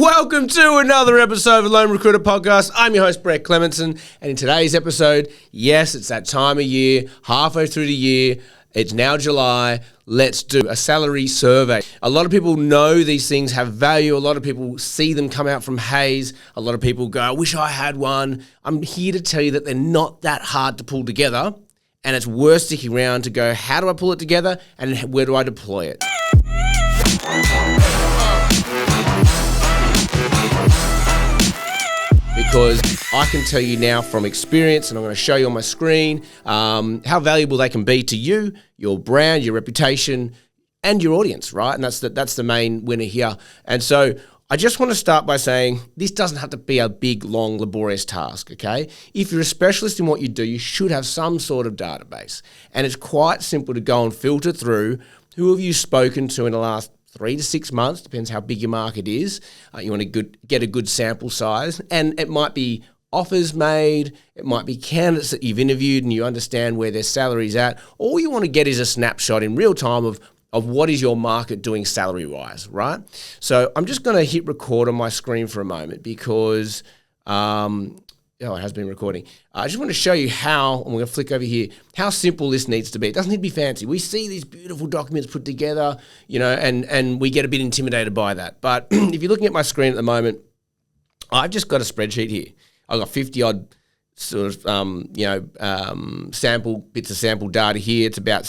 Welcome to another episode of the Lone Recruiter Podcast. I'm your host, Brett Clementson, and in today's episode, yes, it's that time of year, halfway through the year. It's now July. Let's do a salary survey. A lot of people know these things have value. A lot of people see them come out from Hayes. A lot of people go, I wish I had one. I'm here to tell you that they're not that hard to pull together, and it's worth sticking around to go, how do I pull it together and where do I deploy it? Because I can tell you now from experience, and I'm going to show you on my screen, how valuable they can be to you, your brand, your reputation, and your audience, right? And that's the main winner here. And so I just want to start by saying this doesn't have to be a big, long, laborious task, okay? If you're a specialist in what you do, you should have some sort of database. And it's quite simple to go and filter through who have you spoken to in the last 3 to 6 months, depends how big your market is. You want to get a good sample size, and it might be offers made, it might be candidates that you've interviewed and you understand where their salary's at. All you want to get is a snapshot in real time of what is your market doing salary-wise, right? So I'm just going to hit record on my screen for a moment because it has been recording. I just want to show you how, and we're going to flick over here, how simple this needs to be. It doesn't need to be fancy. We see these beautiful documents put together, and we get a bit intimidated by that. But if you're looking at my screen at the moment, I've just got a spreadsheet here. I've got 50-odd sort of, sample bits of sample data here. It's about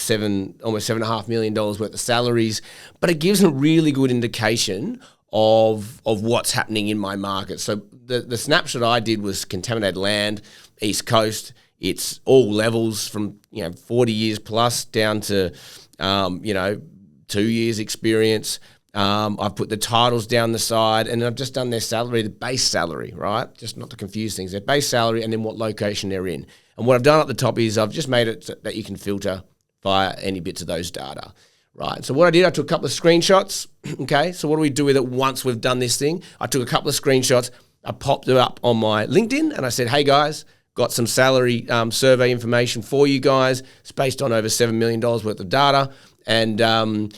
almost $7.5 million worth of salaries, but it gives a really good indication of what's happening in my market. So the snapshot I did was contaminated land, East Coast. It's all levels from 40 years plus down to 2 years experience. I've put the titles down the side, and I've just done their salary, the base salary, right? Just not to confuse things. Their base salary and then what location they're in. And what I've done at the top is I've just made it so that you can filter via any bits of those data. Right, so what I did, I took a couple of screenshots, okay? So what do we do with it once we've done this thing? I took a couple of screenshots, I popped it up on my LinkedIn, and I said, hey guys, got some salary survey information for you guys. It's based on over $7 million worth of data, and I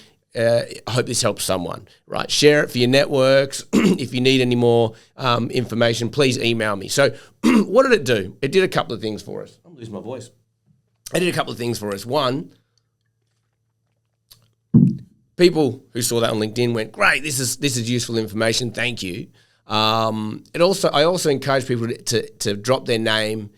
hope this helps someone, right? Share it for your networks. If you need any more information, please email me. So what did it do? It did a couple of things for us. I'm losing my voice. It did a couple of things for us. One, people who saw that on LinkedIn went, great, this is useful information, thank you. I also encourage people to drop their name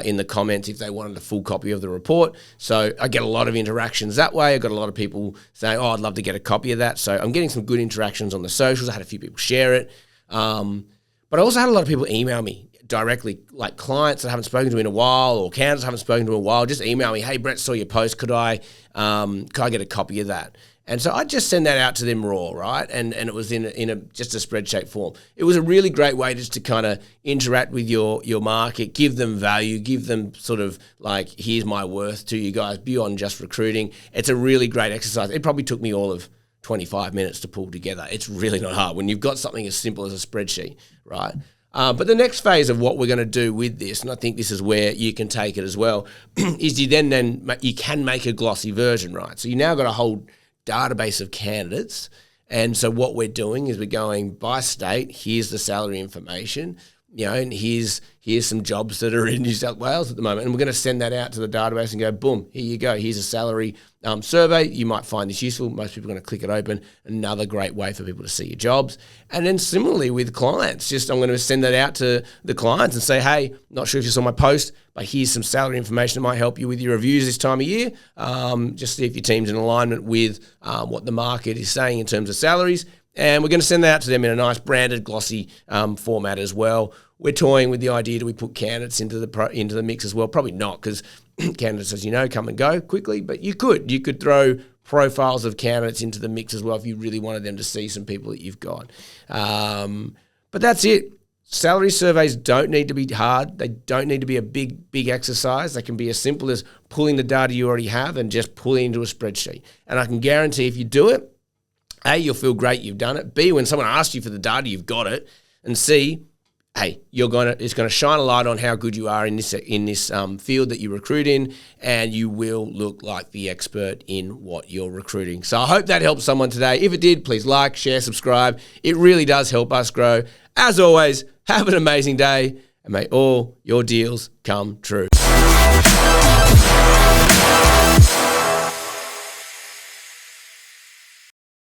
in the comments if they wanted a full copy of the report. So I get a lot of interactions that way. I got a lot of people saying, I'd love to get a copy of that. So I'm getting some good interactions on the socials. I had a few people share it. But I also had a lot of people email me directly, like clients that I haven't spoken to in a while or candidates I haven't spoken to in a while, just email me, hey, Brett, saw your post, could I get a copy of that? And so I just send that out to them raw, right? And it was in just a spreadsheet form. It was a really great way just to kind of interact with your market, give them value, give them sort of like, here's my worth to you guys beyond just recruiting. It's a really great exercise. It probably took me all of 25 minutes to pull together. It's really not hard when you've got something as simple as a spreadsheet, right? But the next phase of what we're going to do with this, and I think this is where you can take it as well, is you can make a glossy version, right? So you now got a whole database of candidates, and so what we're doing is we're going by state. Here's the salary information, and here's some jobs that are in New South Wales at the moment, and we're going to send that out to the database and go, boom, here you go. Here's a salary survey. You might find this useful. Most people are going to click it open. Another great way for people to see your jobs. And then similarly with clients, I'm going to send that out to the clients and say, hey, not sure if you saw my post, but here's some salary information that might help you with your reviews this time of year. Just see if your team's in alignment with what the market is saying in terms of salaries. And we're going to send that out to them in a nice branded glossy format as well. We're toying with the idea, do we put candidates into the mix as well? Probably not, because candidates, as you know, come and go quickly, but you could throw profiles of candidates into the mix as well if you really wanted them to see some people that you've got. But that's it. Salary surveys don't need to be hard. They don't need to be a big exercise. They can be as simple as pulling the data you already have and just pulling into a spreadsheet. And I can guarantee if you do it, A, you'll feel great you've done it. B, when someone asks you for the data, you've got it. And C, hey, it's gonna shine a light on how good you are in this field that you recruit in, and you will look like the expert in what you're recruiting. So I hope that helps someone today. If it did, please like, share, subscribe. It really does help us grow. As always, have an amazing day, and may all your deals come true.